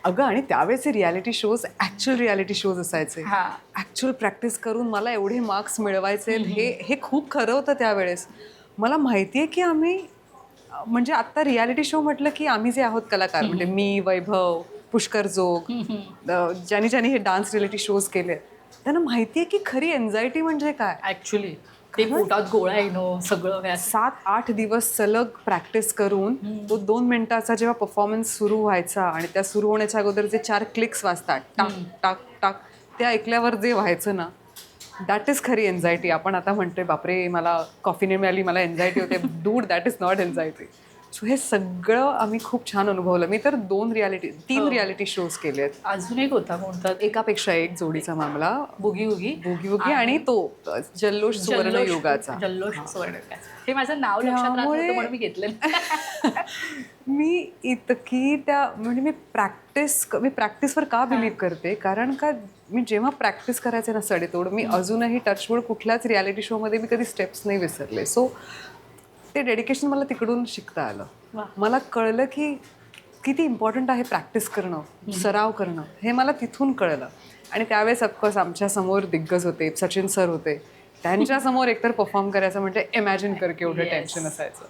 अगं आणि त्यावेळेचे reality shows actual reality shows असायचे. हां. ॲक्च्युअल प्रॅक्टिस करून मला एवढे मार्क्स मिळवायचे हे खूप खरं होतं त्यावेळेस. मला माहिती आहे की आम्ही म्हणजे आत्ता रियालिटी शो म्हटलं की आम्ही जे आहोत कलाकार म्हणजे मी, वैभव, पुष्कर जोग, ज्यांनी ज्यांनी हे डान्स रियालिटी शोज केले त्यांना माहिती आहे की खरी एन्झायटी म्हणजे काय. ऍक्च्युली ते पोटात गोळा येणं सगळं हे असं. 7-8 दिवस सलग प्रॅक्टिस करून तो 2 मिनिटाचा जेव्हा परफॉर्मन्स सुरू व्हायचा आणि त्या सुरू होण्याच्या अगोदर जे 4 क्लिक्स वाजतात टाक टाक टाक ते ऐकल्यावर जे व्हायचं ना दॅट इज खरी एन्झायटी. आपण आता म्हणतोय बापरे मला कॉफी नाही मिळाली मला एन्झायटी होते. Dude that is not anxiety. So हे सगळं आम्ही खूप छान अनुभवलं. मी तर 3 रियालिटी शोज केले आहेत. अजून एक होता कोणता एकापेक्षा एक जोडीचा मामला. बुगी वुगी बुगी वुगी आणि तो जल्लोष सुवर्ण युगाचा. जल्लोष सुवर्ण. हे माझं नाव लक्षात राहत नव्हतं म्हणून मी घेतलेलं. मी इतकी त्या म्हणजे मी प्रॅक्टिसवर का बिलीव्ह करते कारण का मी जेव्हा प्रॅक्टिस करायचे ना सडेतोड मी अजूनही टचवूड कुठल्याच रियालिटी शोमध्ये मी कधी स्टेप्स नाही विसरले. सो ते डेडिकेशन मला तिकडून शिकता आलं. वा. मला कळलं की किती इम्पॉर्टंट आहे प्रॅक्टिस करणं सराव करणं हे मला तिथून कळलं. आणि त्यावेळेस ऑफकोर्स आमच्या समोर दिग्गज होते सचिन सर होते त्यांच्यासमोर एकतर परफॉर्म करायचं म्हणजे इमॅजिन कर केवढं Yes. टेन्शन असायचं.